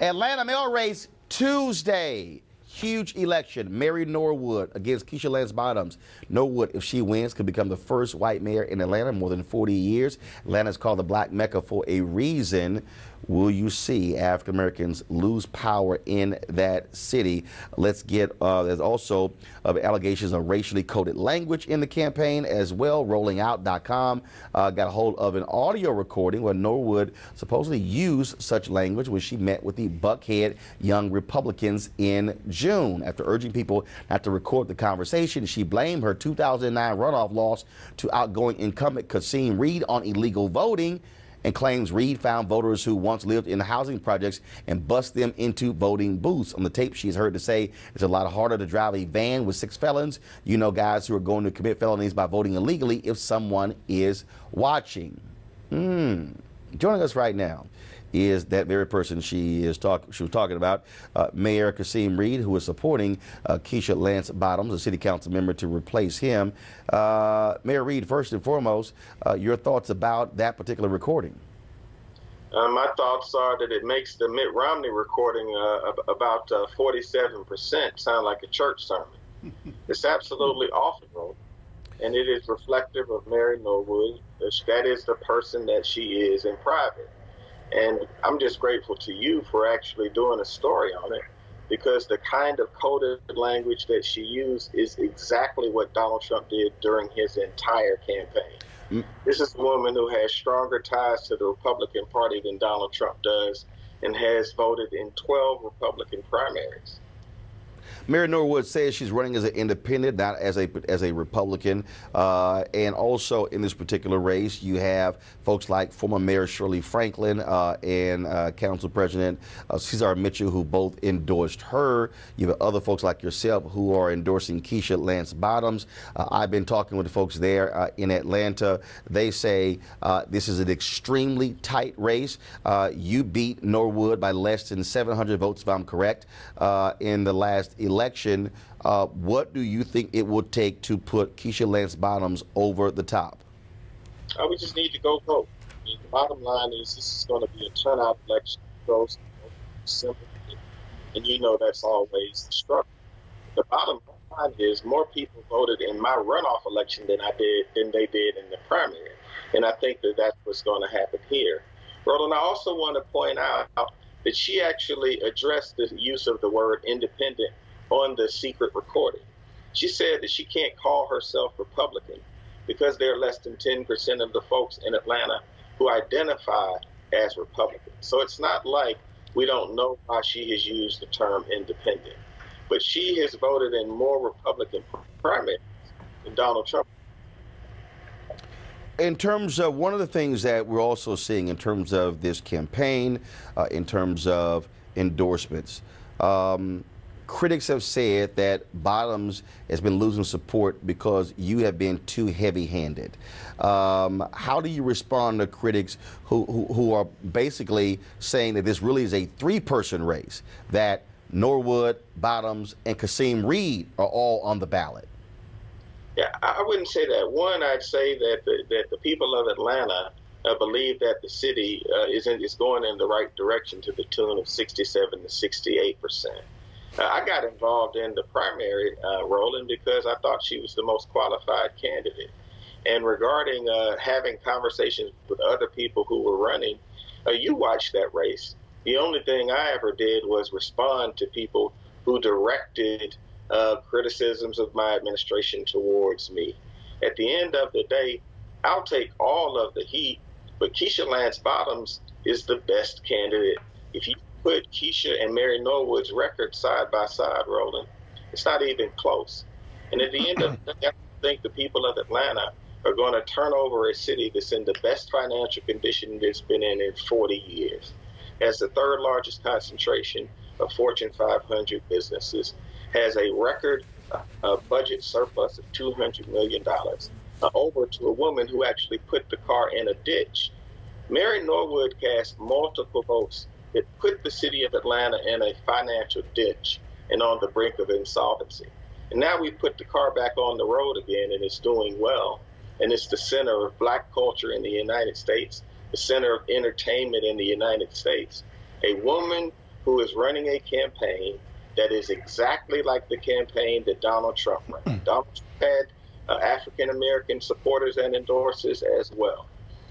Atlanta mayoral race Tuesday. Huge election. Mary Norwood against Keisha Lance Bottoms. Norwood, if she wins, could become the first white mayor in Atlanta in more than 40 years. Atlanta is called the Black Mecca for a reason. Will you see African Americans lose power in that city? Let's get, there's also allegations of racially coded language in the campaign as well. Rollingout.com got a hold of an audio recording where Norwood supposedly used such language when she met with the Buckhead Young Republicans in June. After urging people not to record the conversation, she blamed her 2009 runoff loss to outgoing incumbent Kasim Reed on illegal voting, and claims Reed found voters who once lived in housing projects and bust them into voting booths. On the tape, she's heard to say it's a lot harder to drive a van with 6 felons. You know, guys who are going to commit felonies by voting illegally if someone is watching. Joining us right now is that very person she was talking about, Mayor Kasim Reed, who is supporting Keisha Lance Bottoms, a city council member, to replace him. Mayor Reed, first and foremost, your thoughts about that particular recording? My thoughts are that it makes the Mitt Romney recording about 47% sound like a church sermon. It's absolutely awful, and it is reflective of Mary Norwood. That is the person that she is in private. And I'm just grateful to you for actually doing a story on it, because the kind of coded language that she used is exactly what Donald Trump did during his entire campaign. This is a woman who has stronger ties to the Republican Party than Donald Trump does and has voted in 12 Republican primaries. Mary Norwood says she's running as an independent, not as a Republican. And also in this particular race, you have folks like former Mayor Shirley Franklin and Council President Cesar Mitchell, who both endorsed her. You have other folks like yourself who are endorsing Keisha Lance Bottoms. I've been talking with the folks there in Atlanta. They say this is an extremely tight race. You beat Norwood by less than 700 votes, if I'm correct, in the last election. What do you think it will take to put Keisha Lance Bottoms over the top? We just need to go vote. I mean, the bottom line is this is going to be a turnout election. Goes simple, and you know that's always the struggle. The bottom line is more people voted in my runoff election than they did in the primary, and I think that that's what's going to happen here. Roland, I also want to point out that she actually addressed the use of the word independent on the secret recording. She said that she can't call herself Republican because there are less than 10% of the folks in Atlanta who identify as Republican. So it's not like we don't know why she has used the term independent, but she has voted in more Republican primaries than Donald Trump. In terms of one of the things that we're also seeing in terms of this campaign, in terms of endorsements, critics have said that Bottoms has been losing support because you have been too heavy-handed. How do you respond to critics who are basically saying that this really is a 3-person race, that Norwood, Bottoms, and Kasim Reed are all on the ballot? Yeah, I wouldn't say that. One, I'd say that the people of Atlanta believe that the city is going in the right direction to the tune of 67 to 68%. I got involved in the primary, Roland, because I thought she was the most qualified candidate. And regarding having conversations with other people who were running, you watched that race. The only thing I ever did was respond to people who directed criticisms of my administration towards me. At the end of the day, I'll take all of the heat, but Keisha Lance Bottoms is the best candidate. If you put Keisha and Mary Norwood's record side by side, Roland, it's not even close. And at the end of the day, I think the people of Atlanta are going to turn over a city that's in the best financial condition it's been in 40 years. Has the 3rd largest concentration of Fortune 500 businesses, has a record budget surplus of $200 million, over to a woman who actually put the car in a ditch. Mary Norwood cast multiple votes that put the city of Atlanta in a financial ditch and on the brink of insolvency. And now we put the car back on the road again, and it's doing well. And it's the center of Black culture in the United States, the center of entertainment in the United States. A woman who is running a campaign that is exactly like the campaign that Donald Trump ran. Donald Trump had African-American supporters and endorsers as well.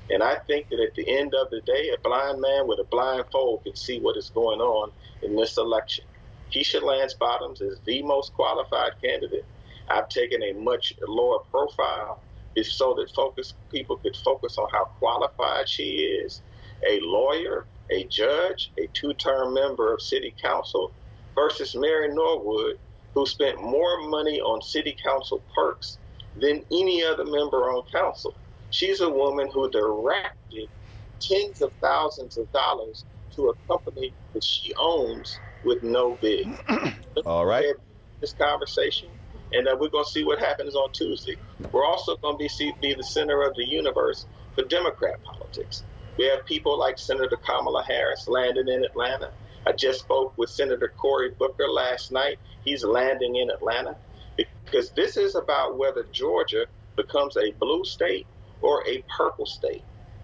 And I think that at the end of the day, a blind man with a blindfold can see what is going on in this election. Keisha Lance Bottoms is the most qualified candidate. I've taken a much lower profile so that people could focus on how qualified she is. A lawyer, a judge, a two-term member of city council versus Mary Norwood, who spent more money on city council perks than any other member on council. She's a woman who directed tens of thousands of dollars to a company that she owns with no bid. All right. This conversation, and we're going to see what happens on Tuesday. We're also going to be the center of the universe for Democrat politics. We have people like Senator Kamala Harris landing in Atlanta. I just spoke with Senator Cory Booker last night. He's landing in Atlanta because this is about whether Georgia becomes a blue state or a purple state.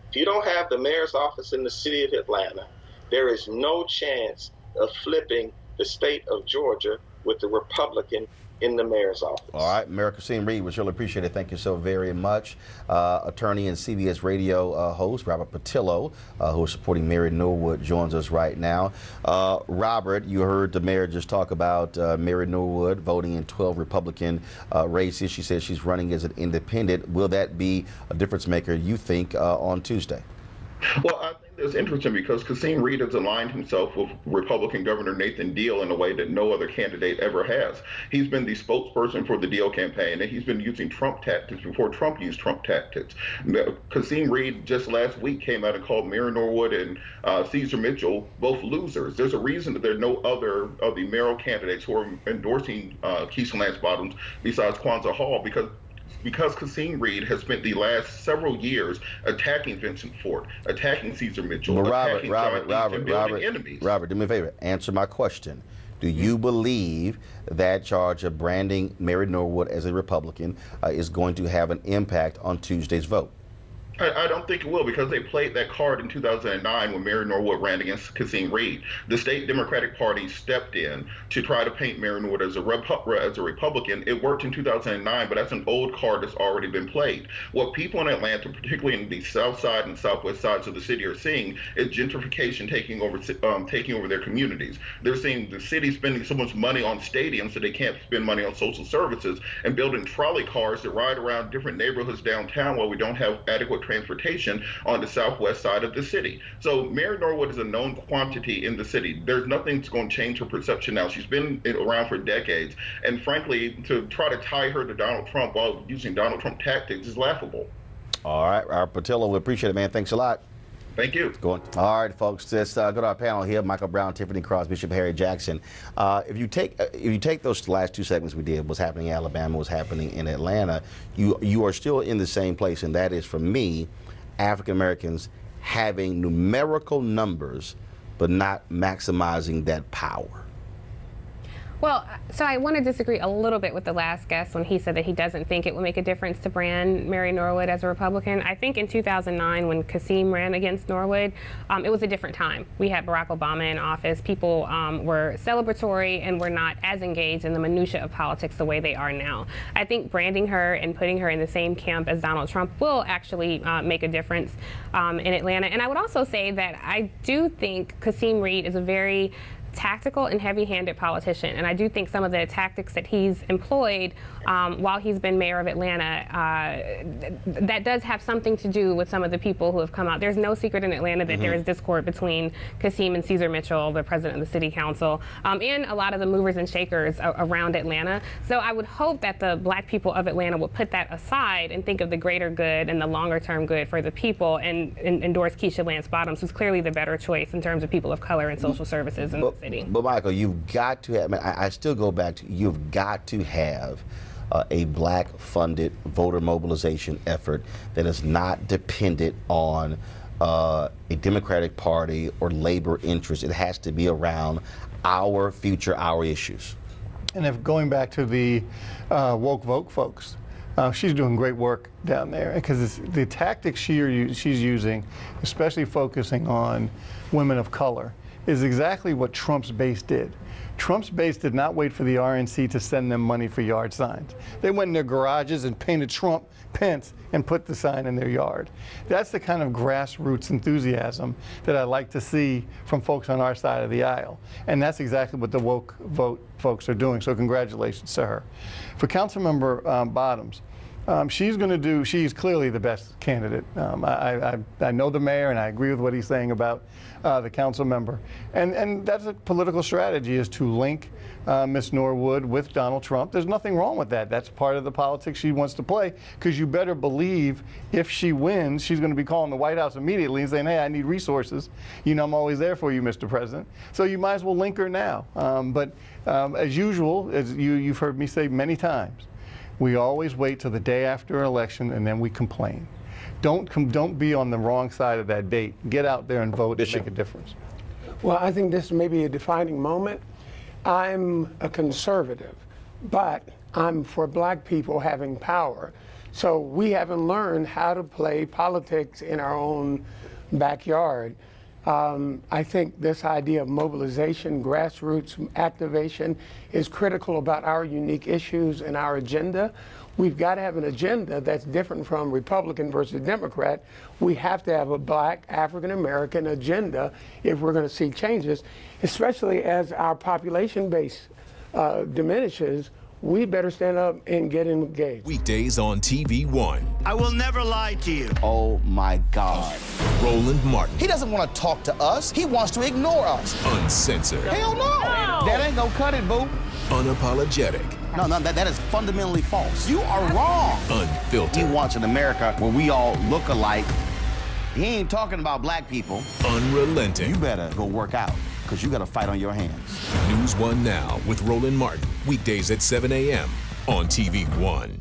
If you don't have the mayor's office in the city of Atlanta, there is no chance of flipping the state of Georgia with the Republican in the mayor's office. All right, Mayor Kasim Reed, we really appreciate it. Thank you so very much. Attorney and CBS radio host Robert Patillo, who is supporting Mary Norwood, joins us right now. Robert, you heard the mayor just talk about Mary Norwood voting in 12 Republican races. She says she's running as an independent. Will that be a difference maker, you think, on Tuesday? Well, I think it's interesting because Kasim Reed has aligned himself with Republican Governor Nathan Deal in a way that no other candidate ever has. He's been the spokesperson for the Deal campaign, and he's been using Trump tactics before Trump used Trump tactics. Kasim Reed just last week came out and called Mary Norwood and Caesar Mitchell both losers. There's a reason that there are no other of the mayoral candidates who are endorsing Keisha Lance Bottoms besides Kwanzaa Hall, because Kasim Reed has spent the last several years attacking Vincent Fort, attacking Caesar Mitchell, but attacking Robert, enemies. Robert, do me a favor. Answer my question. Do you believe that charge of branding Mary Norwood as a Republican is going to have an impact on Tuesday's vote? I don't think it will, because they played that card in 2009 when Mary Norwood ran against Kasim Reed. The state Democratic Party stepped in to try to paint Mary Norwood as a Republican. It worked in 2009, but that's an old card that's already been played. What people in Atlanta, particularly in the south side and southwest sides of the city, are seeing is gentrification taking over their communities. They're seeing the city spending so much money on stadiums that they can't spend money on social services, and building trolley cars that ride around different neighborhoods downtown while we don't have adequate transportation on the southwest side of the city. So Mary Norwood is a known quantity in the city. There's nothing that's going to change her perception now. She's been around for decades, and frankly, to try to tie her to Donald Trump while using Donald Trump tactics is laughable. All right, our Patillo, we appreciate it, man. Thanks a lot. Thank you. All right, folks, let's go to our panel here. Michael Brown, Tiffany Cross, Bishop Harry Jackson. If you take those last two segments we did, what's happening in Alabama, what's happening in Atlanta, you are still in the same place, and that is, for me, African Americans having numerical numbers but not maximizing that power. Well, so I want to disagree a little bit with the last guest when he said that he doesn't think it would make a difference to brand Mary Norwood as a Republican. I think in 2009 when Kasim ran against Norwood, it was a different time. We had Barack Obama in office. People were celebratory and were not as engaged in the minutia of politics the way they are now. I think branding her and putting her in the same camp as Donald Trump will actually make a difference in Atlanta. And I would also say that I do think Kasim Reed is a very tactical and heavy-handed politician, and I do think some of the tactics that he's employed while he's been mayor of Atlanta, that does have something to do with some of the people who have come out. There's no secret in Atlanta that there is discord between Kasim and Caesar Mitchell, the president of the city council, and a lot of the movers and shakers around Atlanta. So I would hope that the black people of Atlanta will put that aside and think of the greater good and the longer-term good for the people and endorse Keisha Lance Bottoms, who's clearly the better choice in terms of people of color and social services in the city. But Michael, you've got to have, I still go back to, you've got to have a black-funded voter mobilization effort that is not dependent on a Democratic Party or labor interest. It has to be around our future, our issues. And if going back to the woke vote folks, she's doing great work down there, because the tactics she's using, especially focusing on women of color, is exactly what Trump's base did. Trump's base did not wait for the RNC to send them money for yard signs. They went in their garages and painted Trump, Pence, and put the sign in their yard. That's the kind of grassroots enthusiasm that I like to see from folks on our side of the aisle. And that's exactly what the woke vote folks are doing. So congratulations to her. For Councilmember Bottoms, she's clearly the best candidate. I know the mayor, and I agree with what he's saying about the council member. And that's a political strategy, is to link Ms. Norwood with Donald Trump. There's nothing wrong with that. That's part of the politics she wants to play, because you better believe if she wins, she's going to be calling the White House immediately and saying, hey, I need resources. You know, I'm always there for you, Mr. President. So you might as well link her now. But as usual, as you've heard me say many times, we always wait till the day after an election and then we complain. Don't be on the wrong side of that date. Get out there and vote and make a difference. Well, I think this may be a defining moment. I'm a conservative, but I'm for black people having power. So we haven't learned how to play politics in our own backyard. I think this idea of mobilization, grassroots activation is critical about our unique issues and our agenda. We've got to have an agenda that's different from Republican versus Democrat. We have to have a black African-American agenda if we're going to see changes, especially as our population base diminishes. We better stand up and get engaged. Weekdays on TV One. I will never lie to you. Oh my God. Roland Martin. He doesn't want to talk to us. He wants to ignore us. Uncensored. Hell no. That ain't gonna cut it, boo. Unapologetic. No, that is fundamentally false. You are wrong. Unfiltered. He wants an America where we all look alike. He ain't talking about black people. Unrelenting. You better go work out, because you got a fight on your hands. News One Now with Roland Martin. Weekdays at 7 a.m. on TV One.